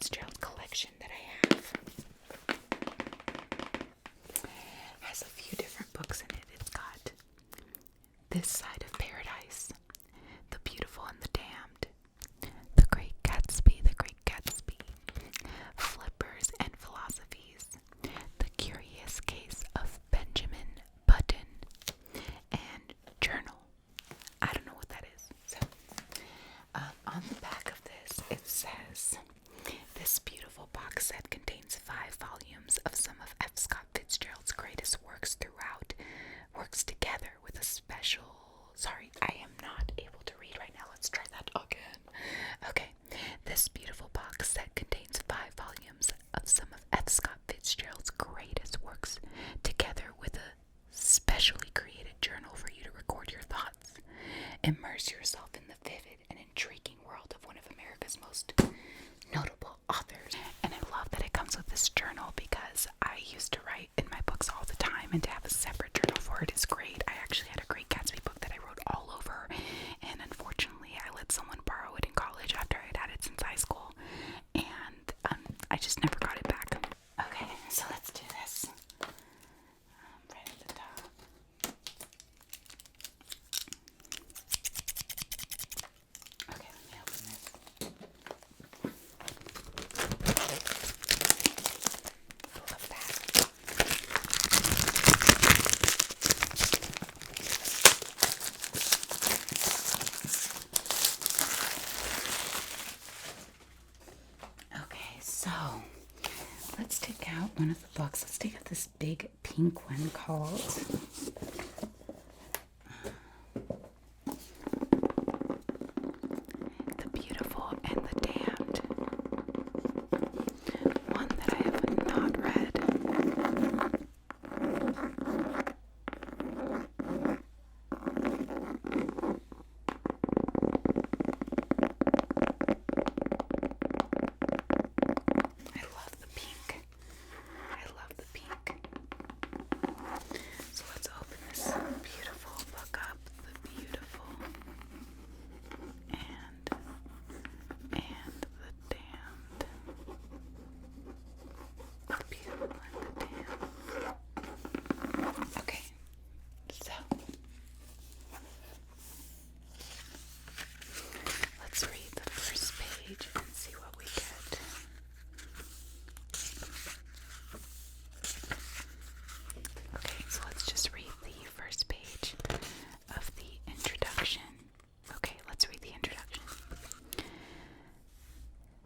Fitzgerald collection that I have. Has a few different books in it. It's got This Side of Paradise, The Beautiful and the Damned, The Great Gatsby, The Great Gatsby, Flippers and Philosophies, The Curious Case of Benjamin Button, and Journal. I don't know what that is. So, on the back of this, it says, this beautiful box set contains 5 volumes of some of F. Scott Fitzgerald's greatest works together with a special... Sorry, I am not able to read right now. Let's try that again. Okay. This beautiful box set contains 5 volumes of some of F. Scott Fitzgerald's greatest works together with a specially created journal for you to record your thoughts. Immerse yourself in the vivid and intriguing world of one of America's most notable authors. And I love that it comes with this journal because I used to write in my books all the time, and to have a separate journal for it is great. I actually had a Great Gatsby book that I wrote all over, and unfortunately I let someone borrow it in college after I'd had it since high school, and I just never got it back. Okay, so let's do this. Right at the top. Okay, let me open this. Full of that. Okay, so let's take out one of the books. Let's take out this big pink one called The Beautiful and the Damned. One that I have not read. I love the pink. I love the pink. So let's open this beautiful book up. The Beautiful and the Damned. The Beautiful and the Damned. Okay, so let's read the first page and see what we get. Okay, so let's just read the first page of the introduction. Okay, let's read the introduction.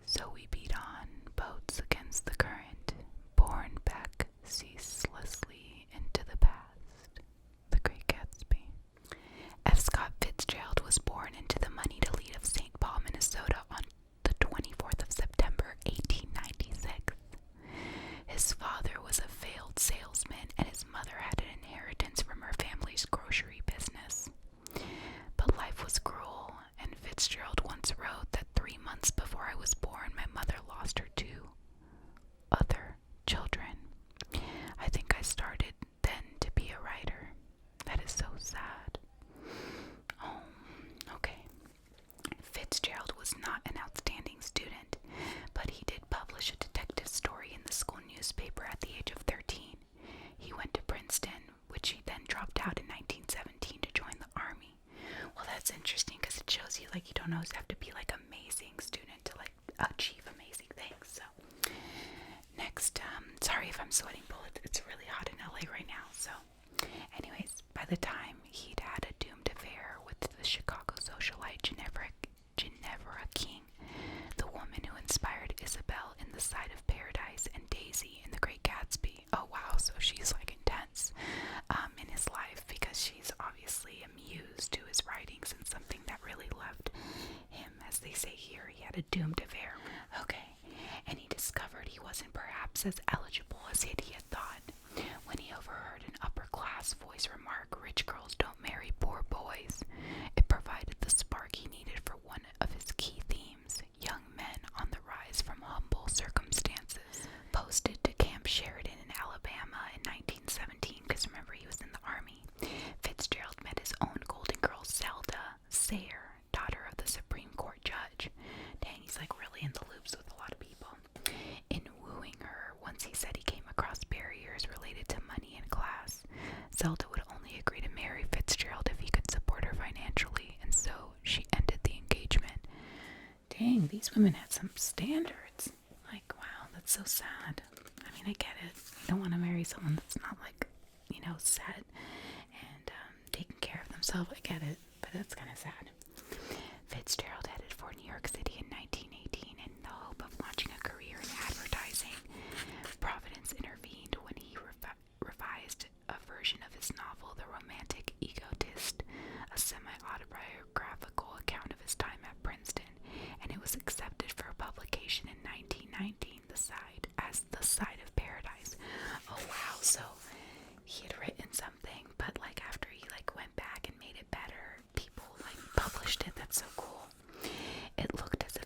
So we beat on, boats against the current, borne back ceaselessly into the past. The Great Gatsby. F. Scott Fitzgerald was born into the moneyed elite of St. Paul, Minnesota on the 24th of September, 1896. His father was a failed salesman, and his mother had an inheritance from her family's grocery business. But life was cruel, and Fitzgerald once wrote that 3 months before I was born, my mother lost her 2 other children. I think I started then to be a writer. That is so sad. Oh, okay. Fitzgerald was not an outstanding student, but he did publish a detective story in the school newspaper at the age of 13. He went to Princeton, which he then dropped out in 1917 to join the army. Well, that's interesting because it shows you, like, you don't always have to be, like, amazing student to, like, achieve amazing things. So, next, sorry if I'm sweating bullets. It's really hot in LA right now. So, anyways, by the time he'd had a doomed affair with the Chicago socialite Ginevra King, the woman who inspired Isabel in The Side of Paradise and Daisy in The Great Gatsby. Oh wow, so she's like intense in his life because she's obviously a muse to his writings and something that really loved him. As they say here, he had a doomed affair. Okay, and he discovered he wasn't perhaps as eligible as he had thought when he overheard an upper-class voice remark, "Rich girls don't marry poor boys." It provided the spark he needed for one of his key themes, young men on the rise from humble circumstances. Posted to Camp Sheridan in Alabama in 1917, because remember he was in the army, Fitzgerald met his own golden girl, Zelda Sayre, daughter of the Supreme Court judge. Dang, he's like really in the loops with a lot of people. these women had some standards. Like, wow, that's so sad. I mean, I get it. You don't want to marry someone that's not like, set and taking care of themselves. I get it, but that's kind of sad. Fitzgerald headed for New York City in 1918 in the hope of launching a career in advertising. Providence intervened when he revised a version of his novel, The Romantic Egotist, a semi-autobiographical account of his time at Princeton, and it was accepted for publication in 1919, as The Side of Paradise. Oh wow, so he had written something, but like after he went back and made it better, people published it. That's so cool. It looked as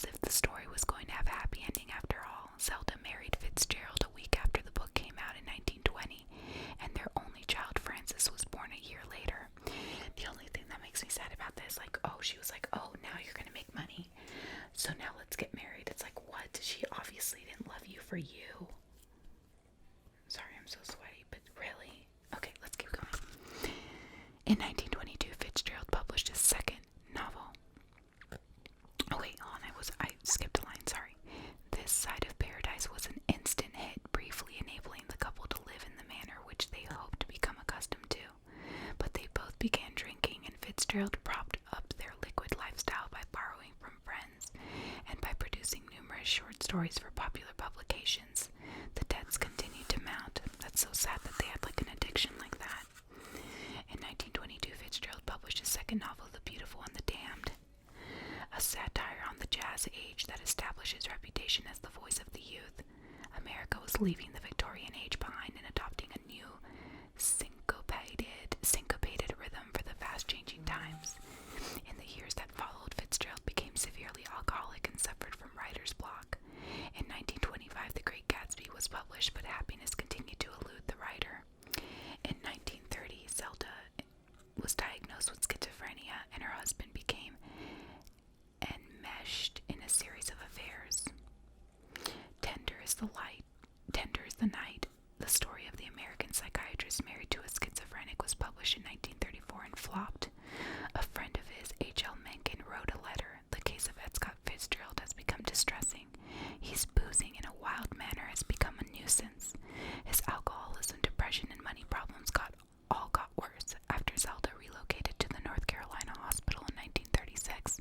if the story was going to have a happy ending after all. Zelda married Fitzgerald a week after the book came out in 1920, and their only child, Frances, was born a year later. The only thing that makes me sad about this, she was like, oh, now you're gonna make money, so now let's get married. It's like, what? She obviously didn't love you for you. Sorry, I'm so sweaty, but really? Okay, let's keep going. In 1922, Fitzgerald published his second novel. Oh wait, hold on, I skipped a line, sorry. This Side of Paradise was an instant hit, briefly enabling the couple to live in the manner which they hoped to become accustomed to. But they both began drinking, and Fitzgerald propped up their liquid lifestyle by borrowing from friends and by producing numerous short stories for popular publications. The debts continued to mount. That's so sad that they had an addiction like that. In 1922, Fitzgerald published his second novel, The Beautiful and the Damned, a satire on the jazz age that established his reputation as the voice of the youth. America was leaving the Victorian age behind and adopting a new syncopated rhythm for the fast-changing times. In the years that followed, Fitzgerald became severely alcoholic and suffered from writer's block. In 1925, The Great Gatsby was published, but happiness continued to elude the writer. In 1930, Zelda was diagnosed with schizophrenia, and her husband became enmeshed in a series of affairs. Tender is the Night, the story of the American psychiatrist married to a schizophrenic, was published in 1934 and flopped. A friend of his, H.L. Mencken, wrote a letter. The case of Ed Scott Fitzgerald has become distressing. His boozing in a wild manner has become a nuisance. His alcoholism, depression, and money problems all got worse. After Zelda relocated to the North Carolina hospital in 1936,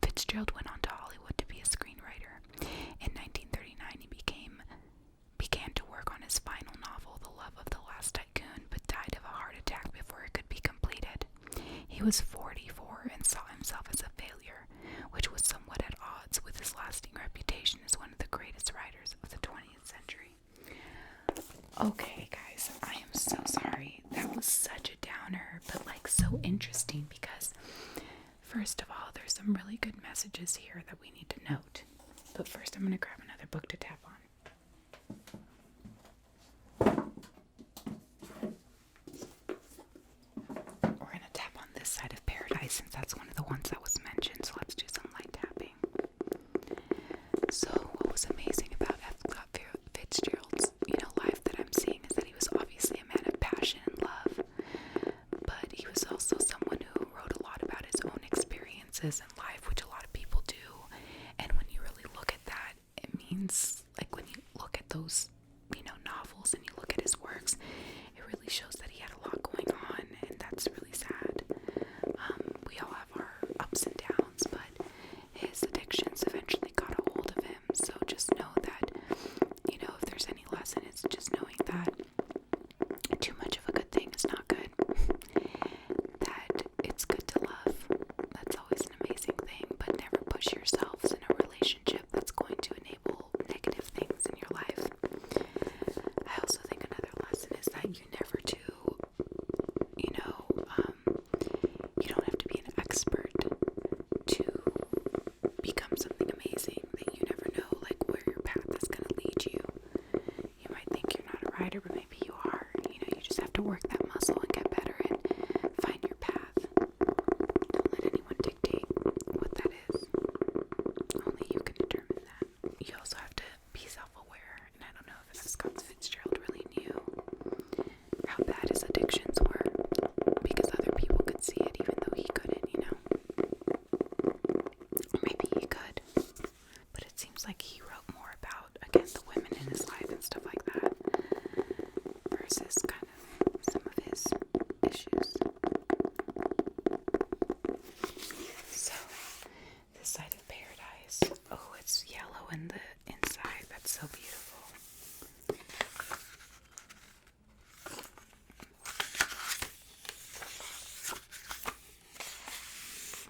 Fitzgerald went on to Hollywood to be a screenwriter. In 1939, he began to work on his final novel, The Love of the Last Tycoon, but died of a heart attack before it could be completed. He was 44 and saw himself as a failure, which was somewhat at odds with his lasting reputation as one of the greatest writers of the 20th century. Okay, guys, I am so sorry. That was such a downer, but so interesting because, first of all, there's some really good messages here that we need to note. But first, I'm going to grab another book to tap on. We're going to tap on this Side of Paradise since that's one of the ones that was mentioned, so let's do some light tapping. So what was amazing about F. Scott Fitzgerald's, life that I'm seeing is that he was obviously a man of passion and love, but he was also someone who wrote a lot about his own experiences in life, which a lot of people do. And when you really look at that, it means, when you look at those, novels and you look at his works, it really shows that he had a lot going on, and that's really sad. We all have our ups and downs, but his addictions eventually got a hold of him, so just know that, if there's any lesson, it's just knowing that too much of a good thing is not good, that it's good to love, that's always an amazing thing, but never push yourselves in a relationship that's going to enable negative things in your life. like he wrote more about, again, the women in his life and stuff like that, versus kind of some of his issues. So, this side of paradise. Oh, it's yellow in the inside. That's so beautiful.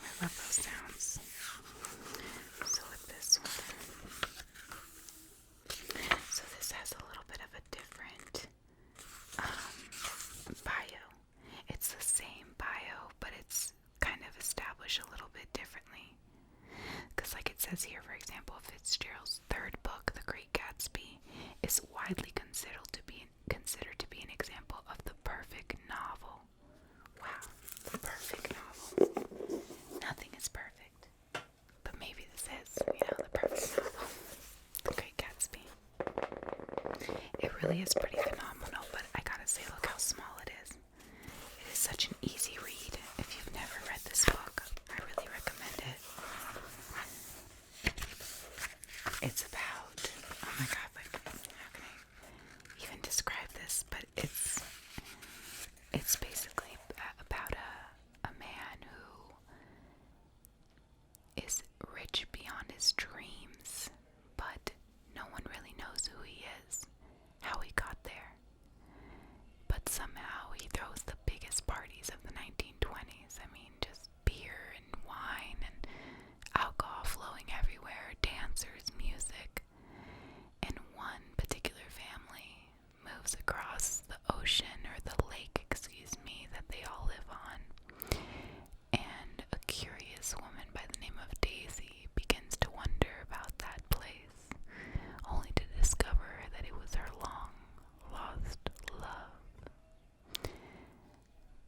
I love those sounds. So with this one, so this has a little bit of a different bio. It's the same bio, but it's kind of established a little bit differently. Because like it says here, for example, Fitzgerald's third book, The Great Gatsby, is widely considered to be an example of the perfect novel. Wow, the perfect novel. Nothing is perfect, but maybe this is, the perfect novel. The Great Gatsby. It really is pretty phenomenal, but I gotta say, look how small it is. It is such an easy read. If you've never read this book, I really recommend it. It's about, oh my god, like, how can I even describe this? But it's basically about a man who is rich beyond his dreams, but no one really knows who he is, how he got there. But somehow he throws the biggest parties of the 1920s. I mean, just beer and wine and alcohol flowing everywhere, dancers, music. And one particular family moves across the ocean, or the lake, that they all live on. And a curious woman by the name of Daisy begins to wonder about that place, only to discover that it was her long lost love.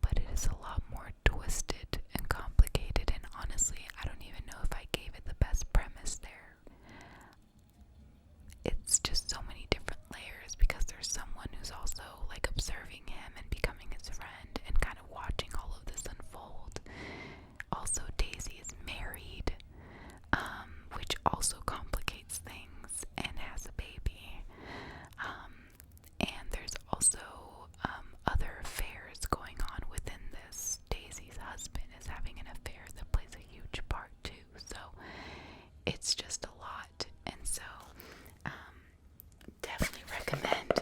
But it is a lot more twisted and complicated, and honestly, I don't even know if I gave it the best premise there. It's just so many different layers, because there's someone who's also like observing him and becoming his friend and kind of watching all of this unfold. Also, Daisy is married, which also complicates things, and has a baby. And there's also other affairs going on within this. Daisy's husband is having an affair that plays a huge part too. So it's just a lot. And so definitely recommend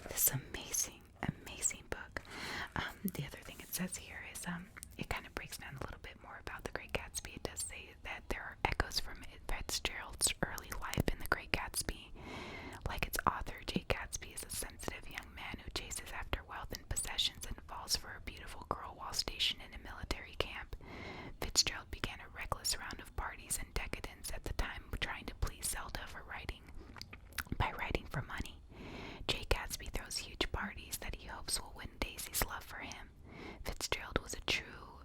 this amazing book. The other thing it says here is it kind of breaks down a little bit more about The Great Gatsby. It does say that there are echoes from Fitzgerald's early life in The Great Gatsby. Like its author, Jay Gatsby is a sensitive young man who chases after wealth and possessions and falls for a beautiful girl while stationed in a military camp. Fitzgerald began a reckless round of parties and decadence at the time, trying to please Zelda by writing for money. Jay Gatsby throws huge parties that he hopes will win Daisy's love for him. Fitzgerald was a true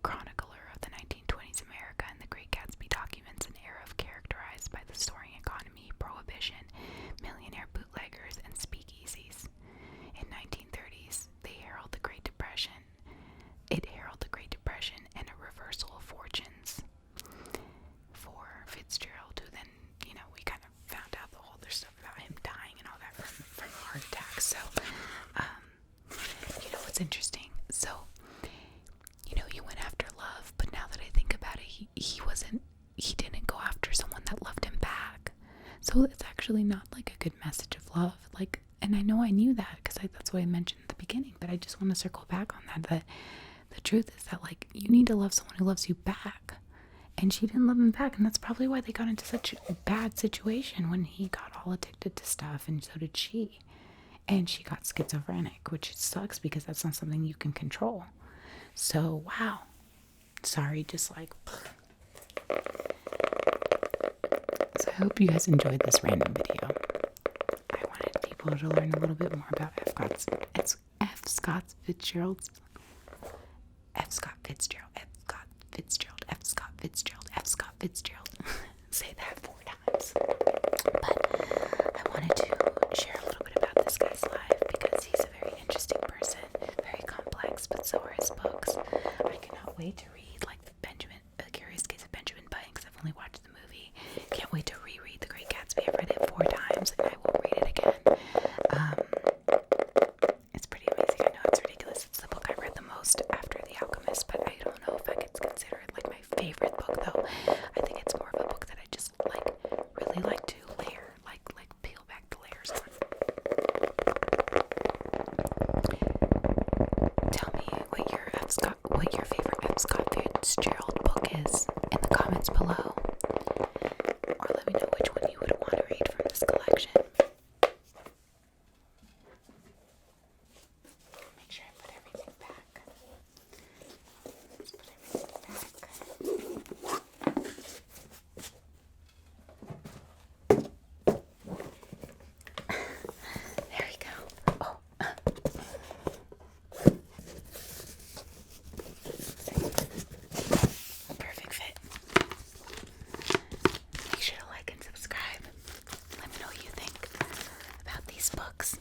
chronicler of the 1920s America, and The Great Gatsby documents an era characterized by the soaring economy, prohibition, millionaire bootleggers, and speakeasies. In 1930s, it heralded the Great Depression and a reversal of fortunes for Fitzgerald, who then, we kind of found out the whole other stuff about him dying and all that from a heart attack. So, what's interesting. So, he went after love, but now that I think about it, he didn't go after someone that loved him back. So it's actually not like a good message of love. Like, and I know I knew that because that's what I mentioned at the beginning, but I just want to circle back on that the truth is that, like, you need to love someone who loves you back. And she didn't love him back, and that's probably why they got into such a bad situation when he got all addicted to stuff, and so did she. And she got schizophrenic, which sucks because that's not something you can control. So, wow. Sorry, just like... So I hope you guys enjoyed this random video. I wanted people to learn a little bit more about F. Scott Fitzgerald. Say that 4 times. But I wanted to share a little bit about this guy's life because he's a very interesting person, very complex, but so are his books. I cannot wait to read, like, The Curious Case of Benjamin Button, because I've only watched the movie. Can't wait to reread The Great books.